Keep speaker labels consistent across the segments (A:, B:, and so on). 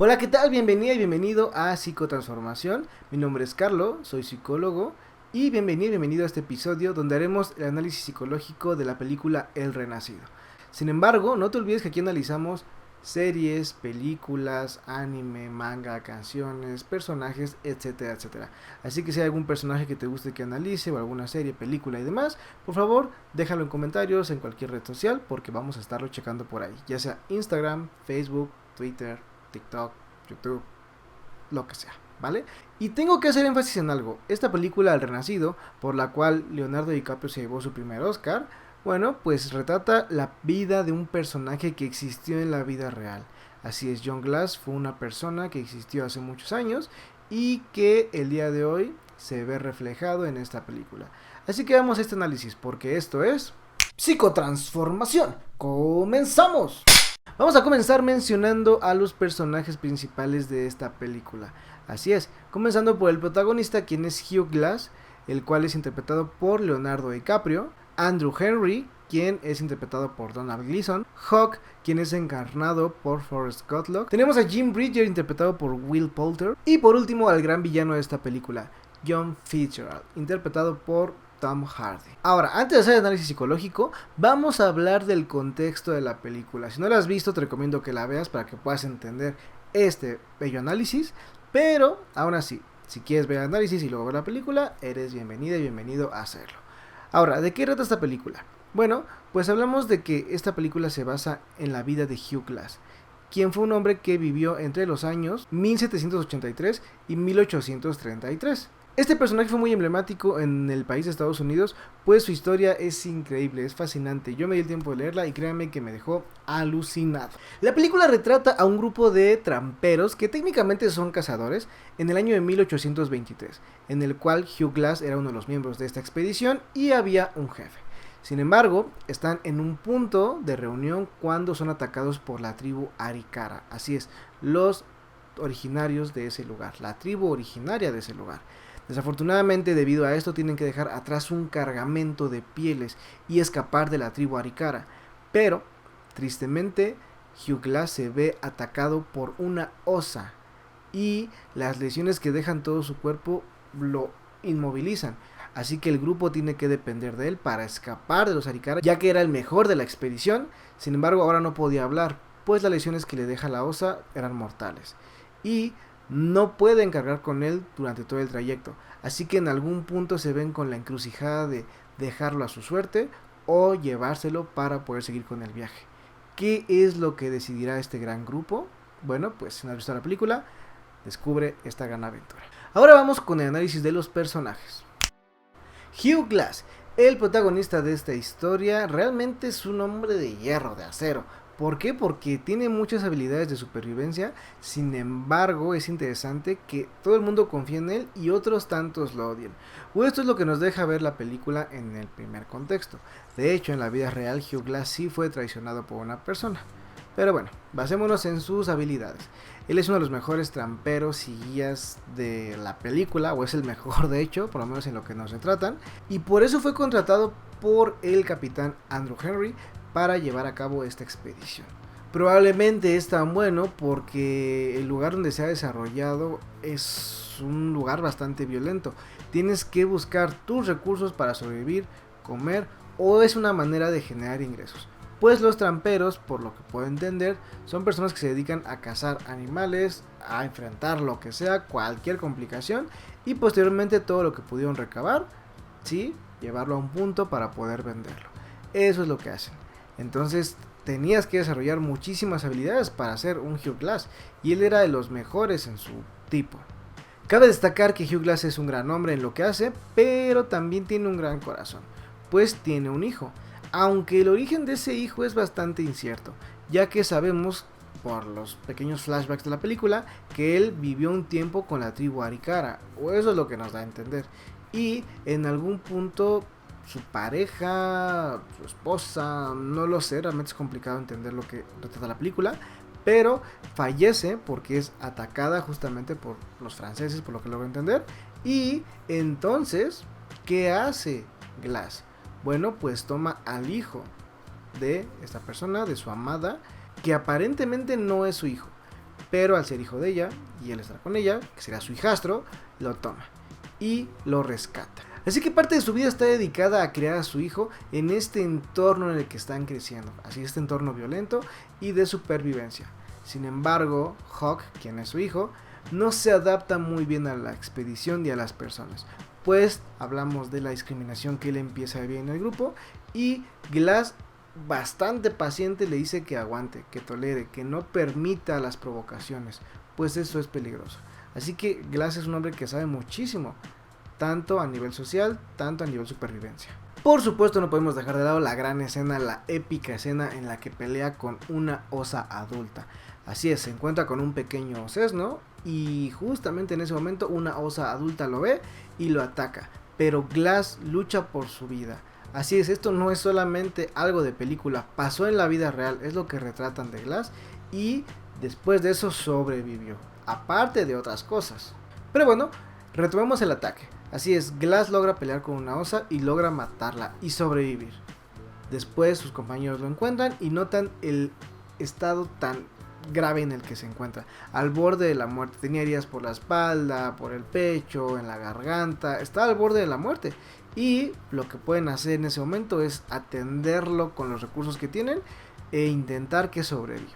A: Hola, ¿qué tal? Bienvenida y bienvenido a Psicotransformación. Mi nombre es Carlo, soy psicólogo y bienvenido a este episodio donde haremos el análisis psicológico de la película El Renacido. Sin embargo, no te olvides que aquí analizamos series, películas, anime, manga, canciones, personajes, etcétera, etcétera. Así que si hay algún personaje que te guste que analice o alguna serie, película y demás, por favor, déjalo en comentarios en cualquier red social porque vamos a estarlo checando por ahí, ya sea Instagram, Facebook, Twitter, TikTok, YouTube, lo que sea, ¿vale? Y tengo que hacer énfasis en algo. Esta película, El Renacido, por la cual Leonardo DiCaprio se llevó su primer Oscar, bueno, pues retrata la vida de un personaje que existió en la vida real. Así es, John Glass fue una persona que existió hace muchos años y que el día de hoy se ve reflejado en esta película. Así que vamos a este análisis, porque esto es Psicotransformación. ¡Comenzamos! Vamos a comenzar mencionando a los personajes principales de esta película. Así es, comenzando por el protagonista, quien es Hugh Glass, el cual es interpretado por Leonardo DiCaprio, Andrew Henry, quien es interpretado por Donald Gleason, Hawk, quien es encarnado por Forrest Gutlock, tenemos a Jim Bridger interpretado por Will Poulter, y por último al gran villano de esta película, John Fitzgerald, interpretado por Tom Hardy. Ahora, antes de hacer el análisis psicológico, vamos a hablar del contexto de la película. Si no la has visto, te recomiendo que la veas para que puedas entender este bello análisis. Pero, aún así, si quieres ver el análisis y luego ver la película, eres bienvenida y bienvenido a hacerlo. Ahora, ¿de qué trata esta película? Bueno, pues hablamos de que esta película se basa en la vida de Hugh Glass, quien fue un hombre que vivió entre los años 1783 y 1833. Este personaje fue muy emblemático en el país de Estados Unidos, pues su historia es increíble, es fascinante. Yo me di el tiempo de leerla y créanme que me dejó alucinado. La película retrata a un grupo de tramperos que técnicamente son cazadores en el año de 1823, en el cual Hugh Glass era uno de los miembros de esta expedición y había un jefe. Sin embargo, están en un punto de reunión cuando son atacados por la tribu Arikara. Así es, los originarios de ese lugar, la tribu originaria de ese lugar. Desafortunadamente, debido a esto, tienen que dejar atrás un cargamento de pieles y escapar de la tribu Arikara. Pero, tristemente, Hugh Glass se ve atacado por una osa y las lesiones que dejan todo su cuerpo lo inmovilizan. Así que el grupo tiene que depender de él para escapar de los Arikara, ya que era el mejor de la expedición. Sin embargo, ahora no podía hablar, pues las lesiones que le deja la osa eran mortales. Y no pueden cargar con él durante todo el trayecto. Así que en algún punto se ven con la encrucijada de dejarlo a su suerte o llevárselo para poder seguir con el viaje. ¿Qué es lo que decidirá este gran grupo? Bueno, pues si no has visto la película, descubre esta gran aventura. Ahora vamos con el análisis de los personajes. Hugh Glass, el protagonista de esta historia, realmente es un hombre de hierro, de acero. ¿Por qué? Porque tiene muchas habilidades de supervivencia. Sin embargo, es interesante que todo el mundo confía en él y otros tantos lo odian. O esto es lo que nos deja ver la película en el primer contexto. De hecho, en la vida real, Hugh Glass sí fue traicionado por una persona. Pero bueno, basémonos en sus habilidades. Él es uno de los mejores tramperos y guías de la película, o es el mejor de hecho, por lo menos en lo que nos retratan. Y por eso fue contratado por el capitán Andrew Henry para llevar a cabo esta expedición. Probablemente es tan bueno porque el lugar donde se ha desarrollado es un lugar bastante violento. Tienes que buscar tus recursos para sobrevivir, comer, o es una manera de generar ingresos. Pues los tramperos, por lo que puedo entender, son personas que se dedican a cazar animales, a enfrentar lo que sea, cualquier complicación, y posteriormente todo lo que pudieron recabar, sí, llevarlo a un punto para poder venderlo. Eso es lo que hacen. Entonces tenías que desarrollar muchísimas habilidades para ser un Hugh Glass, y él era de los mejores en su tipo. Cabe destacar que Hugh Glass es un gran hombre en lo que hace, pero también tiene un gran corazón, pues tiene un hijo. Aunque el origen de ese hijo es bastante incierto, ya que sabemos por los pequeños flashbacks de la película que él vivió un tiempo con la tribu Arikara, o eso es lo que nos da a entender. Y en algún punto su pareja, su esposa, no lo sé, realmente es complicado entender lo que retrata la película, pero fallece porque es atacada justamente por los franceses, por lo que logro entender. Y entonces, ¿qué hace Glass? Bueno, pues toma al hijo de esta persona, de su amada, que aparentemente no es su hijo, pero al ser hijo de ella y él estar con ella, que será su hijastro, lo toma y lo rescata. Así que parte de su vida está dedicada a criar a su hijo en este entorno en el que están creciendo, así este entorno violento y de supervivencia. Sin embargo, Hawk, quien es su hijo, no se adapta muy bien a la expedición y a las personas, pues hablamos de la discriminación que él empieza a vivir en el grupo, y Glass, bastante paciente, le dice que aguante, que tolere, que no permita las provocaciones, pues eso es peligroso. Así que Glass es un hombre que sabe muchísimo, tanto a nivel social, tanto a nivel supervivencia. Por supuesto no podemos dejar de lado la gran escena, la épica escena en la que pelea con una osa adulta. Así es, se encuentra con un pequeño sesno y justamente en ese momento una osa adulta lo ve y lo ataca, pero Glass lucha por su vida. Así es, esto no es solamente algo de película, pasó en la vida real, es lo que retratan de Glass, y después de eso sobrevivió, aparte de otras cosas. Pero bueno, retomemos el ataque. Así es, Glass logra pelear con una osa y logra matarla y sobrevivir. Después sus compañeros lo encuentran y notan el estado tan grave en el que se encuentra, al borde de la muerte. Tenía heridas por la espalda, por el pecho, en la garganta, estaba al borde de la muerte, y lo que pueden hacer en ese momento es atenderlo con los recursos que tienen e intentar que sobreviva.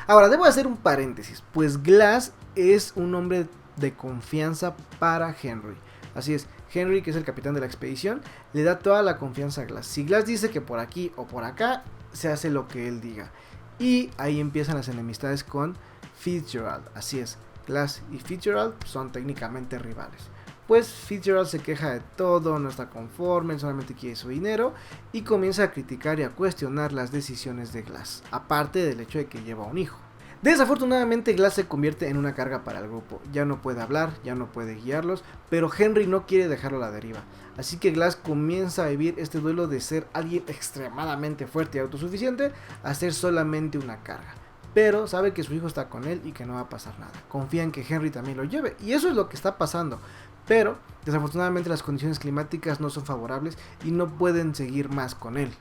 A: Ahora debo hacer un paréntesis, pues Glass es un hombre de confianza para Henry. Así es, Henry, que es el capitán de la expedición, le da toda la confianza a Glass. Si Glass dice que por aquí o por acá, se hace lo que él diga. Y ahí empiezan las enemistades con Fitzgerald. Así es, Glass y Fitzgerald son técnicamente rivales. Pues Fitzgerald se queja de todo, no está conforme, solamente quiere su dinero y comienza a criticar y a cuestionar las decisiones de Glass, aparte del hecho de que lleva un hijo. Desafortunadamente Glass se convierte en una carga para el grupo, ya no puede hablar, ya no puede guiarlos, pero Henry no quiere dejarlo a la deriva, así que Glass comienza a vivir este duelo de ser alguien extremadamente fuerte y autosuficiente a ser solamente una carga, pero sabe que su hijo está con él y que no va a pasar nada, confía en que Henry también lo lleve, y eso es lo que está pasando, pero desafortunadamente las condiciones climáticas no son favorables y no pueden seguir más con él.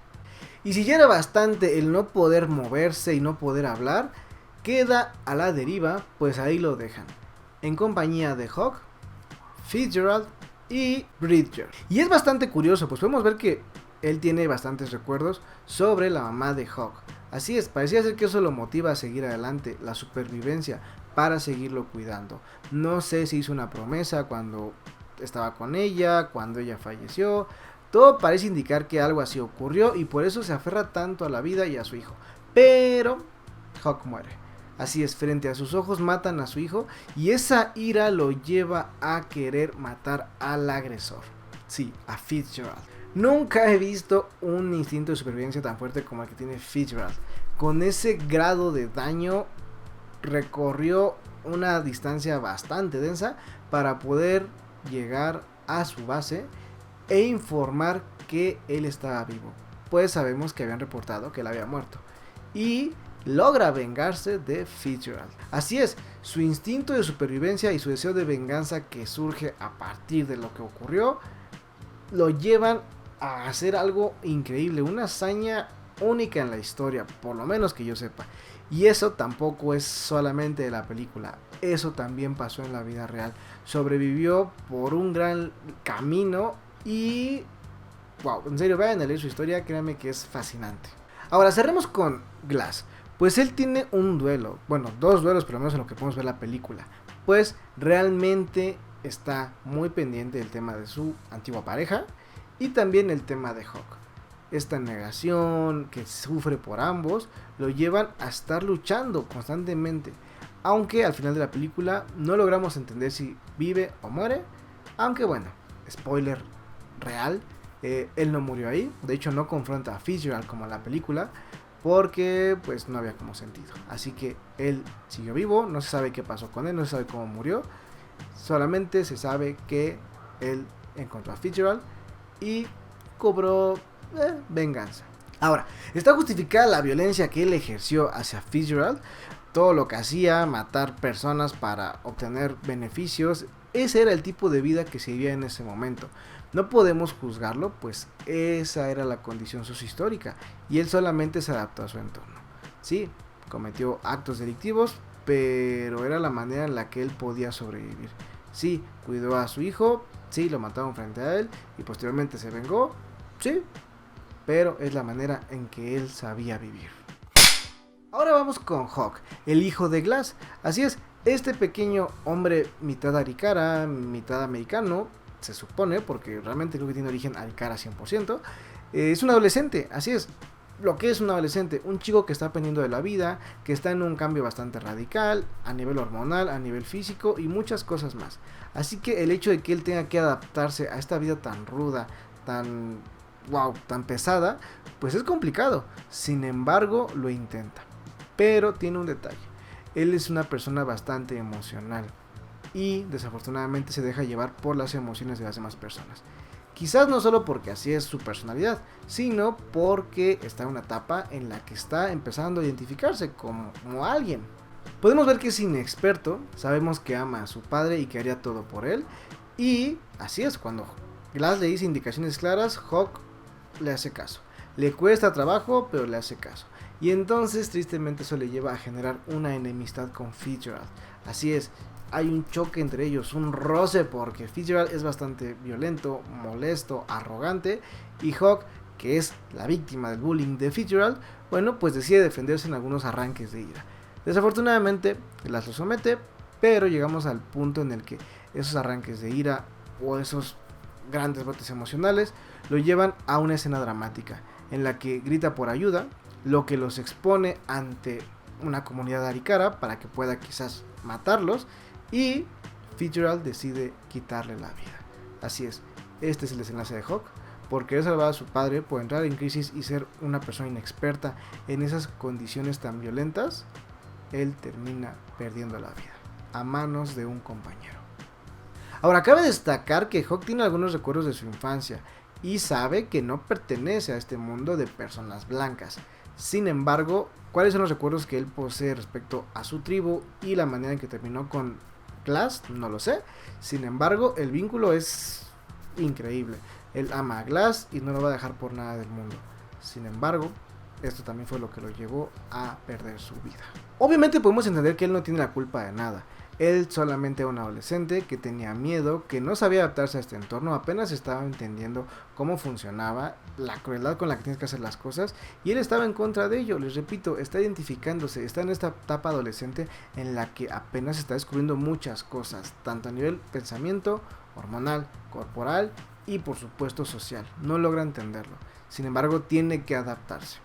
A: Y si ya era bastante el no poder moverse y no poder hablar, queda a la deriva, pues ahí lo dejan, en compañía de Hawk, Fitzgerald y Bridger. Y es bastante curioso, pues podemos ver que él tiene bastantes recuerdos sobre la mamá de Hawk. Así es, parecía ser que eso lo motiva a seguir adelante, la supervivencia, para seguirlo cuidando. No sé si hizo una promesa cuando estaba con ella, cuando ella falleció. Todo parece indicar que algo así ocurrió y por eso se aferra tanto a la vida y a su hijo. Pero Hawk muere. Así es, frente a sus ojos matan a su hijo y esa ira lo lleva a querer matar al agresor. Sí, a Fitzgerald. Nunca he visto un instinto de supervivencia tan fuerte como el que tiene Fitzgerald. Con ese grado de daño recorrió una distancia bastante densa para poder llegar a su base e informar que él estaba vivo, pues sabemos que habían reportado que él había muerto, y logra vengarse de Fitzgerald. Así es, su instinto de supervivencia y su deseo de venganza que surge a partir de lo que ocurrió lo llevan a hacer algo increíble, una hazaña única en la historia, por lo menos que yo sepa. Y eso tampoco es solamente de la película, eso también pasó en la vida real. Sobrevivió por un gran camino y wow, en serio, vayan a leer su historia, créanme que es fascinante. Ahora cerremos con Glass. Pues él tiene un duelo, bueno, dos duelos por lo menos en lo que podemos ver la película. Pues realmente está muy pendiente del tema de su antigua pareja y también el tema de Hawk. Esta negación que sufre por ambos lo llevan a estar luchando constantemente. Aunque al final de la película no logramos entender si vive o muere. Aunque bueno, spoiler real, él no murió ahí. De hecho no confronta a Fitzgerald como en la película, porque pues no había como sentido. Así que él siguió vivo, no se sabe qué pasó con él, no se sabe cómo murió. Solamente se sabe que él encontró a Fitzgerald y cobró venganza. Ahora, está justificada la violencia que él ejerció hacia Fitzgerald, todo lo que hacía, matar personas para obtener beneficios. Ese era el tipo de vida que se vivía en ese momento. No podemos juzgarlo, pues esa era la condición sociohistórica y él solamente se adaptó a su entorno. Sí, cometió actos delictivos, pero era la manera en la que él podía sobrevivir. Sí, cuidó a su hijo, sí, lo mataron frente a él y posteriormente se vengó, sí, pero es la manera en que él sabía vivir. Ahora vamos con Hawk, el hijo de Glass. Así es, este pequeño hombre mitad aricara, mitad americano, se supone, porque realmente creo que tiene origen aricara 100%, es un adolescente, así es. Lo que es un adolescente, un chico que está aprendiendo de la vida, que está en un cambio bastante radical, a nivel hormonal, a nivel físico y muchas cosas más. Así que el hecho de que él tenga que adaptarse a esta vida tan ruda, tan tan pesada, pues es complicado. Sin embargo, lo intenta. Pero tiene un detalle. Él es una persona bastante emocional y desafortunadamente se deja llevar por las emociones de las demás personas. Quizás no solo porque así es su personalidad, sino porque está en una etapa en la que está empezando a identificarse como alguien. Podemos ver que es inexperto, sabemos que ama a su padre y que haría todo por él. Y así es, cuando Glass le dice indicaciones claras, Hawk le hace caso. Le cuesta trabajo, pero le hace caso. Y entonces tristemente eso le lleva a generar una enemistad con Fitzgerald. Así es, hay un choque entre ellos, un roce, porque Fitzgerald es bastante violento, molesto, arrogante, y Hawk, que es la víctima del bullying de Fitzgerald, bueno, pues decide defenderse en algunos arranques de ira. Desafortunadamente, Glass lo somete, pero llegamos al punto en el que esos arranques de ira o esos grandes brotes emocionales lo llevan a una escena dramática, en la que grita por ayuda, lo que los expone ante una comunidad aricara para que pueda quizás matarlos, y Fitzgerald decide quitarle la vida. Así es, este es el desenlace de Hawk. Por querer salvar a su padre, por entrar en crisis y ser una persona inexperta en esas condiciones tan violentas, él termina perdiendo la vida a manos de un compañero. Ahora, cabe destacar que Hawk tiene algunos recuerdos de su infancia y sabe que no pertenece a este mundo de personas blancas. Sin embargo, ¿cuáles son los recuerdos que él posee respecto a su tribu y la manera en que terminó con Glass? No lo sé. Sin embargo, el vínculo es increíble. Él ama a Glass y no lo va a dejar por nada del mundo. Sin embargo, esto también fue lo que lo llevó a perder su vida. Obviamente podemos entender que él no tiene la culpa de nada. Él solamente era un adolescente que tenía miedo, que no sabía adaptarse a este entorno, apenas estaba entendiendo cómo funcionaba, la crueldad con la que tienes que hacer las cosas, y él estaba en contra de ello. Les repito, está identificándose, está en esta etapa adolescente en la que apenas está descubriendo muchas cosas, tanto a nivel pensamiento, hormonal, corporal y por supuesto social. No logra entenderlo, sin embargo tiene que adaptarse.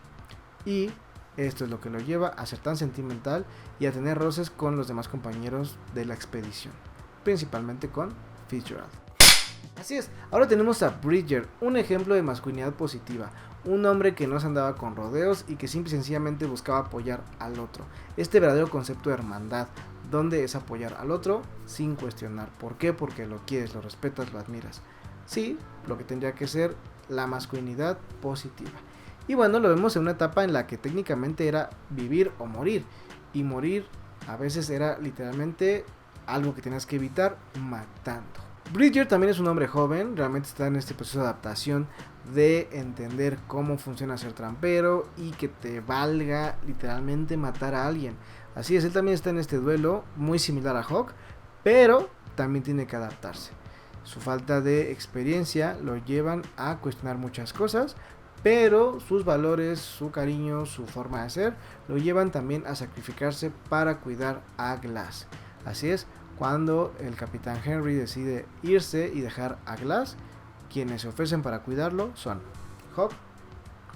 A: Y esto es lo que lo lleva a ser tan sentimental y a tener roces con los demás compañeros de la expedición, principalmente con Fitzgerald. Así es, ahora tenemos a Bridger, un ejemplo de masculinidad positiva, un hombre que no se andaba con rodeos y que simple y sencillamente buscaba apoyar al otro. Este verdadero concepto de hermandad, donde es apoyar al otro sin cuestionar. ¿Por qué? Porque lo quieres, lo respetas, lo admiras. Sí, lo que tendría que ser la masculinidad positiva. Y bueno, lo vemos en una etapa en la que técnicamente era vivir o morir. Y morir a veces era literalmente algo que tenías que evitar matando. Bridger también es un hombre joven, realmente está en este proceso de adaptación, de entender cómo funciona ser trampero y que te valga literalmente matar a alguien. Así es, él también está en este duelo muy similar a Hawk, pero también tiene que adaptarse. Su falta de experiencia lo llevan a cuestionar muchas cosas, pero sus valores, su cariño, su forma de ser lo llevan también a sacrificarse para cuidar a Glass. Así es, cuando el capitán Henry decide irse y dejar a Glass, quienes se ofrecen para cuidarlo son Hawk,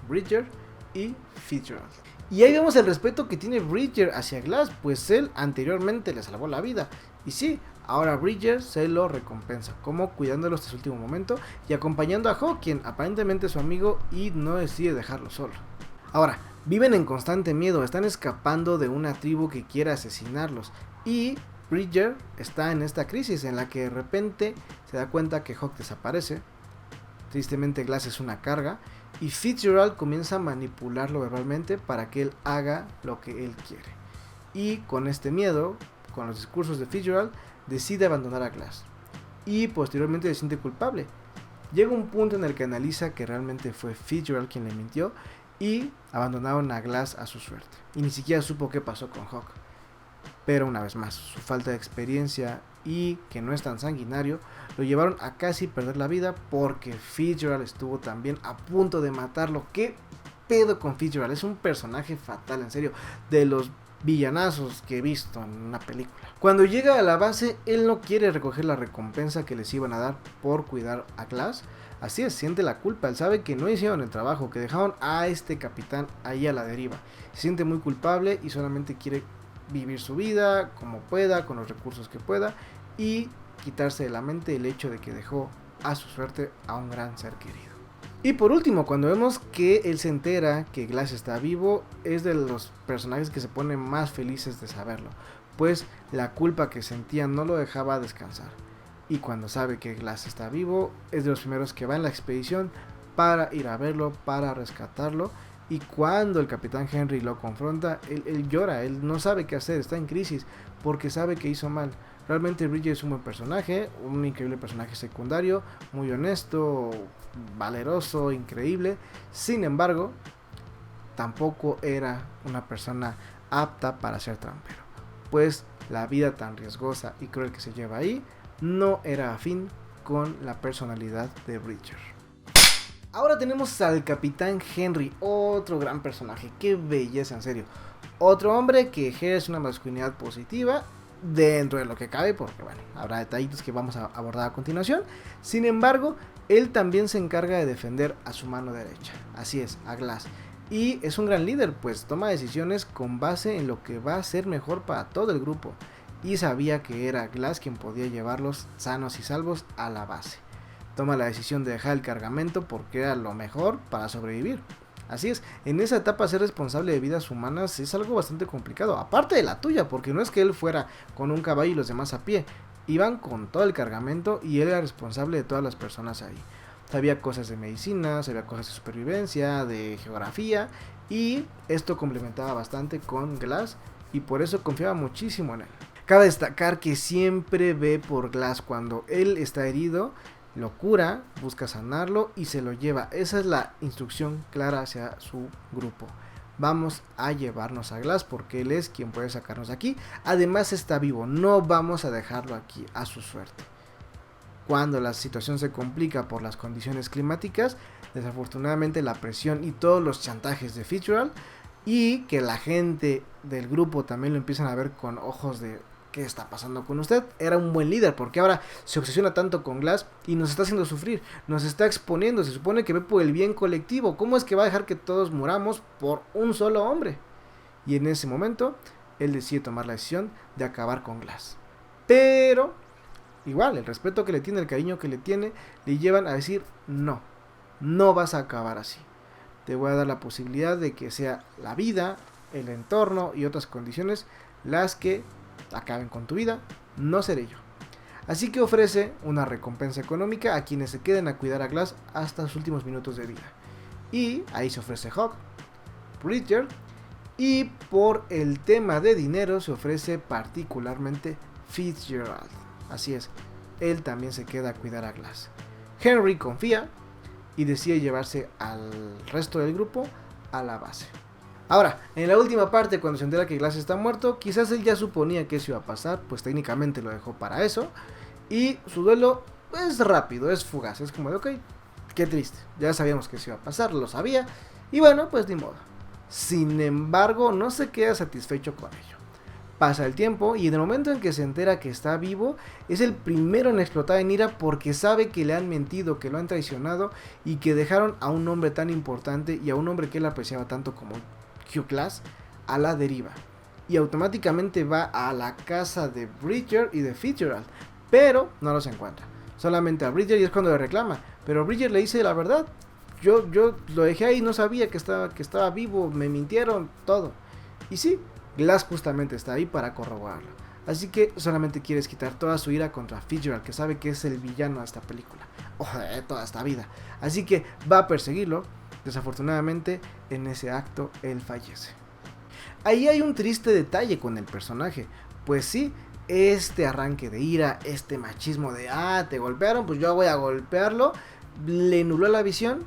A: Bridger y Fitzgerald. Y ahí vemos el respeto que tiene Bridger hacia Glass, pues él anteriormente le salvó la vida. Y sí, ahora Bridger se lo recompensa, como cuidándolo hasta su último momento y acompañando a Hawk, quien aparentemente es su amigo y no decide dejarlo solo. Ahora, viven en constante miedo, están escapando de una tribu que quiere asesinarlos y Bridger está en esta crisis en la que de repente se da cuenta que Hawk desaparece. Tristemente Glass es una carga y Fitzgerald comienza a manipularlo verbalmente para que él haga lo que él quiere. Y con este miedo, con los discursos de Fitzgerald, decide abandonar a Glass y posteriormente se siente culpable. Llega un punto en el que analiza que realmente fue Fitzgerald quien le mintió y abandonaron a Glass a su suerte. Y ni siquiera supo qué pasó con Hawk. pero una vez más, su falta de experiencia y que no es tan sanguinario lo llevaron a casi perder la vida, porque Fitzgerald estuvo también a punto de matarlo. ¿Qué pedo con Fitzgerald? Es un personaje fatal, en serio, de los villanazos que he visto en una película. Cuando llega a la base, él no quiere recoger la recompensa que les iban a dar por cuidar a Glass. Así es, siente la culpa, él sabe que no hicieron el trabajo, que dejaron a este capitán ahí a la deriva. Se siente muy culpable y solamente quiere vivir su vida como pueda, con los recursos que pueda, y quitarse de la mente el hecho de que dejó a su suerte a un gran ser querido. Y por último, cuando vemos que él se entera que Glass está vivo, es de los personajes que se ponen más felices de saberlo, pues la culpa que sentía no lo dejaba descansar. Y cuando sabe que Glass está vivo, es de los primeros que va en la expedición para ir a verlo, para rescatarlo. Y cuando el capitán Henry lo confronta, él llora, él no sabe qué hacer, está en crisis, porque sabe que hizo mal. Realmente Bridger es un buen personaje, un increíble personaje secundario, muy honesto, valeroso, increíble. Sin embargo, tampoco era una persona apta para ser trampero, pues la vida tan riesgosa y cruel que se lleva ahí no era afín con la personalidad de Bridger. Ahora tenemos al capitán Henry, otro gran personaje, qué belleza, en serio. Otro hombre que ejerce una masculinidad positiva dentro de lo que cabe, porque bueno, habrá detallitos que vamos a abordar a continuación. Sin embargo, él también se encarga de defender a su mano derecha, así es, a Glass. Y es un gran líder, pues toma decisiones con base en lo que va a ser mejor para todo el grupo. Y sabía que era Glass quien podía llevarlos sanos y salvos a la base. Toma la decisión de dejar el cargamento porque era lo mejor para sobrevivir. Así es, en esa etapa ser responsable de vidas humanas es algo bastante complicado, aparte de la tuya, porque no es que él fuera con un caballo y los demás a pie, iban con todo el cargamento y él era responsable de todas las personas ahí. Sabía cosas de medicina, sabía cosas de supervivencia, de geografía, y esto complementaba bastante con Glass y por eso confiaba muchísimo en él. Cabe destacar que siempre ve por Glass cuando él está herido, lo cura, busca sanarlo y se lo lleva. Esa es la instrucción clara hacia su grupo. Vamos a llevarnos a Glass porque él es quien puede sacarnos de aquí. Además está vivo, no vamos a dejarlo aquí a su suerte. Cuando la situación se complica por las condiciones climáticas, desafortunadamente la presión y todos los chantajes de Fitzgerald, y que la gente del grupo también lo empiezan a ver con ojos de ¿qué está pasando con usted? Era un buen líder, porque ahora se obsesiona tanto con Glass y nos está haciendo sufrir, nos está exponiendo, se supone que ve por el bien colectivo. ¿Cómo es que va a dejar que todos muramos por un solo hombre? Y en ese momento, él decide tomar la decisión de acabar con Glass. Pero, igual, el respeto que le tiene, el cariño que le tiene, le llevan a decir, no, no vas a acabar así. Te voy a dar la posibilidad de que sea la vida, el entorno y otras condiciones las que acaben con tu vida, no seré yo. Así que ofrece una recompensa económica a quienes se queden a cuidar a Glass hasta sus últimos minutos de vida. Y ahí se ofrece Hawk, Bridger, y por el tema de dinero se ofrece particularmente Fitzgerald. Así es, él también se queda a cuidar a Glass. Henry confía y decide llevarse al resto del grupo a la base. Ahora, en la última parte, cuando se entera que Glass está muerto, quizás él ya suponía que eso iba a pasar, pues técnicamente lo dejó para eso. Y su duelo es rápido, es fugaz, es como de ok, qué triste, ya sabíamos que eso iba a pasar, lo sabía, y bueno, pues ni modo. Sin embargo, no se queda satisfecho con ello. Pasa el tiempo y en el momento en que se entera que está vivo, es el primero en explotar en ira porque sabe que le han mentido, que lo han traicionado y que dejaron a un hombre tan importante y a un hombre que él apreciaba tanto como Glass a la deriva, y automáticamente va a la casa de Bridger y de Fitzgerald, pero no los encuentra, solamente a Bridger, y es cuando le reclama, pero Bridger le dice la verdad, yo lo dejé ahí, no sabía que estaba vivo, me mintieron, todo. Y sí, Glass justamente está ahí para corroborarlo, así que solamente quieres quitar toda su ira contra Fitzgerald, que sabe que es el villano de esta película, o de toda esta vida, así que va a perseguirlo. Desafortunadamente, en ese acto, él fallece. Ahí hay un triste detalle con el personaje, pues sí, este arranque de ira, este machismo de, te golpearon, pues yo voy a golpearlo, le nubló la visión,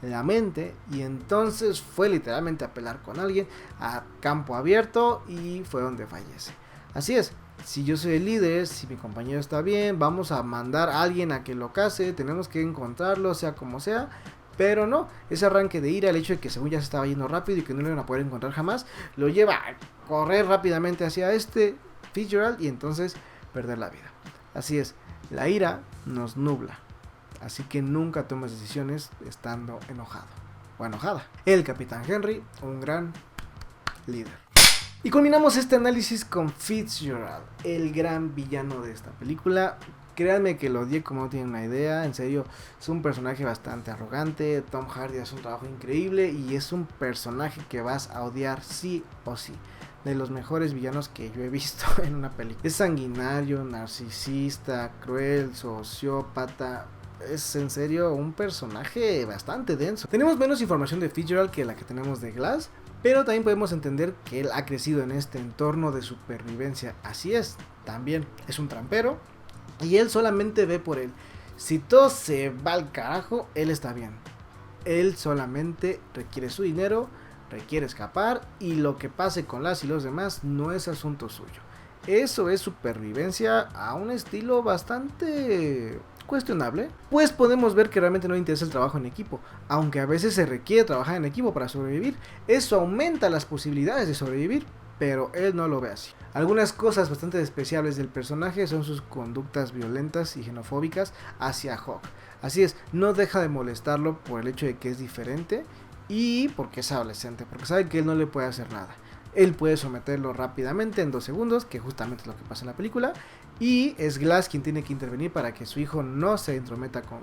A: la mente, y entonces fue literalmente a pelear con alguien a campo abierto y fue donde fallece. Así es, si yo soy el líder, si mi compañero está bien, vamos a mandar a alguien a que lo case, tenemos que encontrarlo, sea como sea. Pero no, ese arranque de ira, el hecho de que según ya se estaba yendo rápido y que no lo iban a poder encontrar jamás, lo lleva a correr rápidamente hacia Fitzgerald y entonces perder la vida. Así es, la ira nos nubla, así que nunca tomes decisiones estando enojado o enojada. El Capitán Henry, un gran líder. Y culminamos este análisis con Fitzgerald, el gran villano de esta película. Créanme que lo odié como no tienen una idea. En serio, es un personaje bastante arrogante. Tom Hardy hace un trabajo increíble y es un personaje que vas a odiar sí o sí. De los mejores villanos que yo he visto en una película. Es sanguinario, narcisista, cruel, sociópata. Es en serio un personaje bastante denso. Tenemos menos información de Fitzgerald que la que tenemos de Glass, pero también podemos entender que él ha crecido en este entorno de supervivencia. Así es, también es un trampero y él solamente ve por él. Si todo se va al carajo, él está bien. Él solamente requiere su dinero, requiere escapar y lo que pase con las y los demás no es asunto suyo. Eso es supervivencia a un estilo bastante cuestionable, pues podemos ver que realmente no le interesa el trabajo en equipo, aunque a veces se requiere trabajar en equipo para sobrevivir. Eso aumenta las posibilidades de sobrevivir, pero él no lo ve así. Algunas cosas bastante despreciables del personaje son sus conductas violentas y xenofóbicas hacia Hawk. Así es, no deja de molestarlo por el hecho de que es diferente y porque es adolescente, porque sabe que él no le puede hacer nada. Él puede someterlo rápidamente en 2 segundos, que justamente es lo que pasa en la película. Y es Glass quien tiene que intervenir para que su hijo no se entrometa con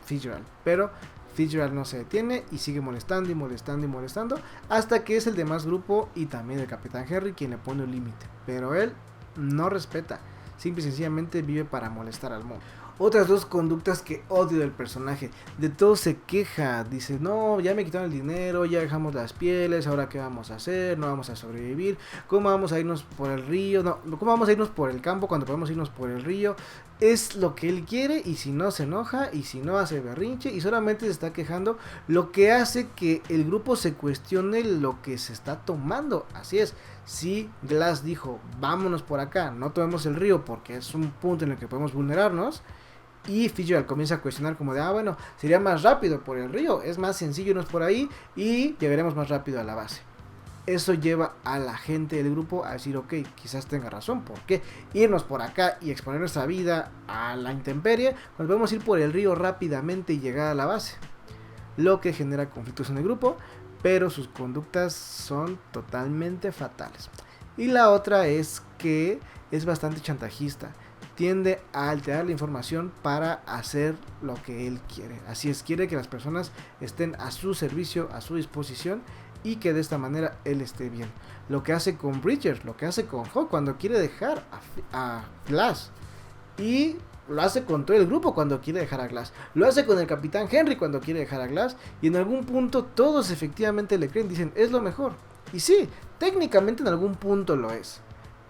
A: Fitzgerald. Pero Fitzgerald no se detiene y sigue molestando y molestando y molestando. Hasta que es el demás grupo y también el Capitán Henry quien le pone un límite. Pero él no respeta. Simple y sencillamente vive para molestar al mundo. Otras 2 conductas que odio del personaje. De todo se queja. Dice, no, ya me quitaron el dinero, ya dejamos las pieles, ahora qué vamos a hacer, no vamos a sobrevivir. ¿Cómo vamos a irnos por el río? No, ¿cómo vamos a irnos por el campo cuando podemos irnos por el río? Es lo que él quiere y si no se enoja y si no hace berrinche y solamente se está quejando, lo que hace que el grupo se cuestione lo que se está tomando. Así es, si Glass dijo, vámonos por acá, no tomemos el río porque es un punto en el que podemos vulnerarnos, y Fitzgerald comienza a cuestionar como de, bueno, sería más rápido por el río, es más sencillo irnos por ahí y llegaremos más rápido a la base. Eso lleva a la gente del grupo a decir, ok, quizás tenga razón, ¿por qué irnos por acá y exponer nuestra vida a la intemperie cuando podemos ir por el río rápidamente y llegar a la base? Lo que genera conflictos en el grupo, pero sus conductas son totalmente fatales. Y la otra es que es bastante chantajista. Tiende a alterar la información para hacer lo que él quiere. Así es, quiere que las personas estén a su servicio, a su disposición y que de esta manera él esté bien. Lo que hace con Bridger, lo que hace con Hawk cuando quiere dejar a Glass. Y lo hace con todo el grupo cuando quiere dejar a Glass. Lo hace con el Capitán Henry cuando quiere dejar a Glass. Y en algún punto todos efectivamente le creen, dicen, es lo mejor. Y sí, técnicamente en algún punto lo es.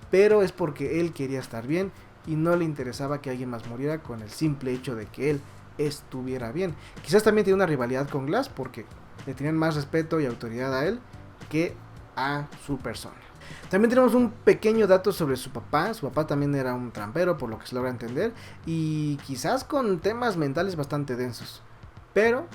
A: Pero es porque él quería estar bien y no le interesaba que alguien más muriera con el simple hecho de que él estuviera bien. Quizás también tiene una rivalidad con Glass porque le tenían más respeto y autoridad a él que a su persona. También tenemos un pequeño dato sobre su papá. Su papá también era un trampero, por lo que se logra entender, y quizás con temas mentales bastante densos. Pero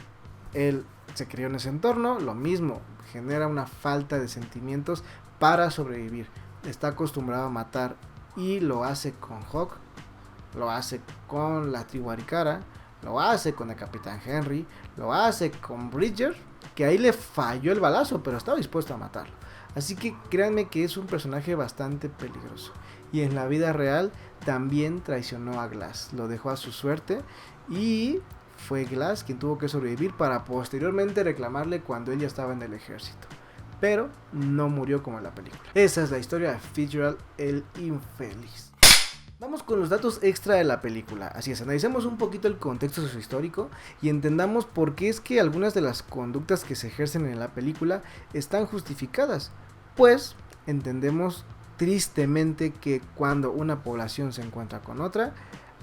A: él se crió en ese entorno, lo mismo, genera una falta de sentimientos para sobrevivir. Está acostumbrado a matar y lo hace con Hawk, lo hace con la tribu Arikara, lo hace con el Capitán Henry, lo hace con Bridger, que ahí le falló el balazo, pero estaba dispuesto a matarlo. Así que créanme que es un personaje bastante peligroso. Y en la vida real también traicionó a Glass, lo dejó a su suerte y fue Glass quien tuvo que sobrevivir para posteriormente reclamarle cuando él ya estaba en el ejército. Pero no murió como en la película. Esa es la historia de Fitzgerald el infeliz. Vamos con los datos extra de la película. Así es, analicemos un poquito el contexto sociohistórico y entendamos por qué es que algunas de las conductas que se ejercen en la película están justificadas. Pues entendemos tristemente que cuando una población se encuentra con otra,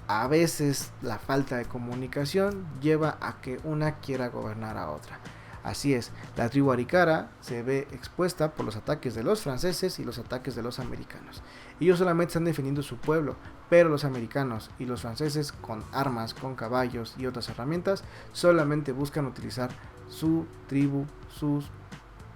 A: a veces la falta de comunicación lleva a que una quiera gobernar a otra. Así es, la tribu Arikara se ve expuesta por los ataques de los franceses y los ataques de los americanos. Ellos solamente están defendiendo su pueblo, pero los americanos y los franceses, con armas, con caballos y otras herramientas, solamente buscan utilizar su tribu, sus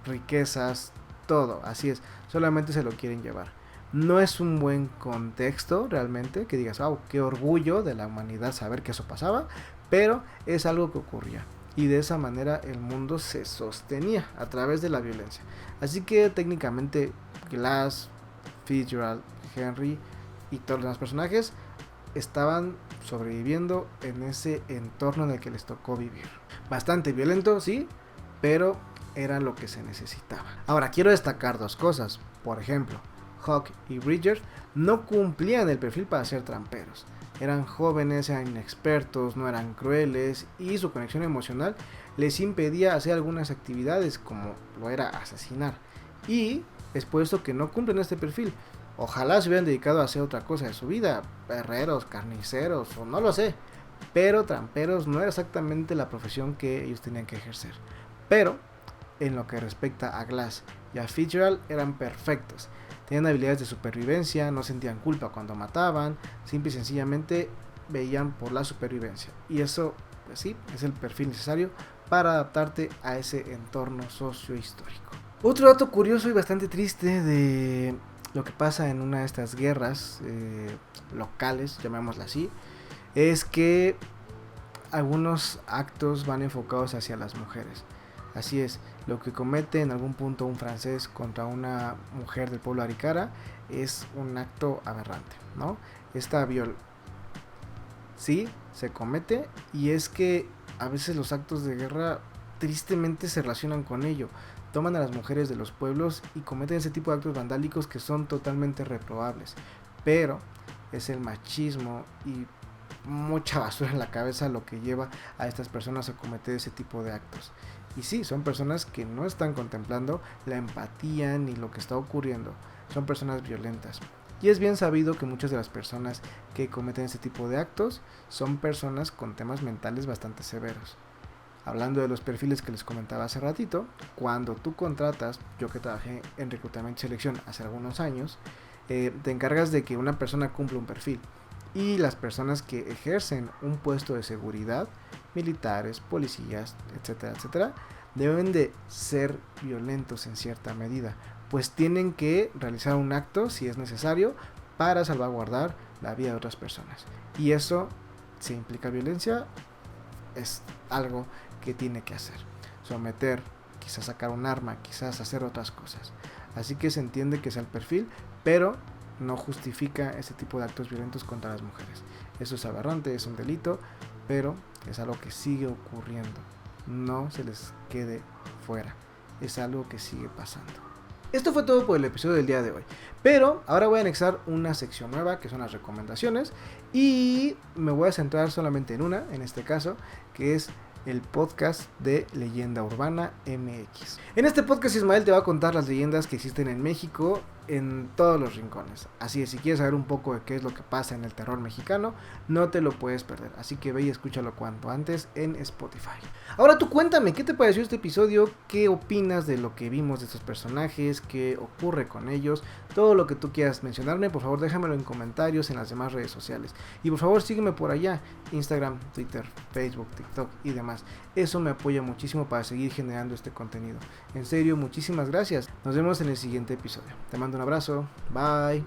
A: riquezas, todo. Así es, solamente se lo quieren llevar. No es un buen contexto realmente, que digas, wow, qué orgullo de la humanidad saber que eso pasaba, pero es algo que ocurría. Y de esa manera el mundo se sostenía a través de la violencia. Así que técnicamente Glass, Fitzgerald, Henry y todos los demás personajes estaban sobreviviendo en ese entorno en el que les tocó vivir. Bastante violento, sí, pero era lo que se necesitaba. Ahora, quiero destacar dos cosas. Por ejemplo, Hawk y Bridger no cumplían el perfil para ser tramperos. Eran jóvenes, eran inexpertos, no eran crueles y su conexión emocional les impedía hacer algunas actividades como lo era asesinar. Y es por eso que no cumplen este perfil. Ojalá se hubieran dedicado a hacer otra cosa de su vida, herreros, carniceros o no lo sé. Pero tramperos no era exactamente la profesión que ellos tenían que ejercer. Pero en lo que respecta a Glass y a Fitzgerald eran perfectos. Tenían habilidades de supervivencia, no sentían culpa cuando mataban, simple y sencillamente veían por la supervivencia. Y eso, pues sí, es el perfil necesario para adaptarte a ese entorno sociohistórico. Otro dato curioso y bastante triste de lo que pasa en una de estas guerras locales, llamémosla así, es que algunos actos van enfocados hacia las mujeres. Así es, lo que comete en algún punto un francés contra una mujer del pueblo Arikara es un acto aberrante, ¿no? Sí, se comete, y es que a veces los actos de guerra tristemente se relacionan con ello. Toman a las mujeres de los pueblos y cometen ese tipo de actos vandálicos que son totalmente reprobables. Pero es el machismo y mucha basura en la cabeza lo que lleva a estas personas a cometer ese tipo de actos. Y sí, son personas que no están contemplando la empatía ni lo que está ocurriendo. Son personas violentas. Y es bien sabido que muchas de las personas que cometen este tipo de actos son personas con temas mentales bastante severos. Hablando de los perfiles que les comentaba hace ratito, cuando tú contratas, yo que trabajé en reclutamiento y selección hace algunos años, te encargas de que una persona cumpla un perfil. Y las personas que ejercen un puesto de seguridad, militares, policías, etcétera, etcétera, deben de ser violentos en cierta medida, pues tienen que realizar un acto, si es necesario, para salvaguardar la vida de otras personas. Y eso, si implica violencia, es algo que tiene que hacer. Someter, quizás sacar un arma, quizás hacer otras cosas. Así que se entiende que es el perfil, pero no justifica ese tipo de actos violentos contra las mujeres. Eso es aberrante, es un delito, pero es algo que sigue ocurriendo. No se les quede fuera. Es algo que sigue pasando. Esto fue todo por el episodio del día de hoy. Pero ahora voy a anexar una sección nueva que son las recomendaciones. Y me voy a centrar solamente en una, en este caso, que es el podcast de Leyenda Urbana MX. En este podcast Ismael te va a contar las leyendas que existen en México en todos los rincones. Así es, si quieres saber un poco de qué es lo que pasa en el terror mexicano, no te lo puedes perder. Así que ve y escúchalo cuanto antes en Spotify. Ahora tú cuéntame, ¿qué te pareció este episodio? ¿Qué opinas de lo que vimos de estos personajes? ¿Qué ocurre con ellos? Todo lo que tú quieras mencionarme, por favor déjamelo en comentarios en las demás redes sociales. Y por favor sígueme por allá, Instagram, Twitter, Facebook, TikTok y demás. Eso me apoya muchísimo para seguir generando este contenido. En serio, muchísimas gracias. Nos vemos en el siguiente episodio. Te mando un abrazo. Bye.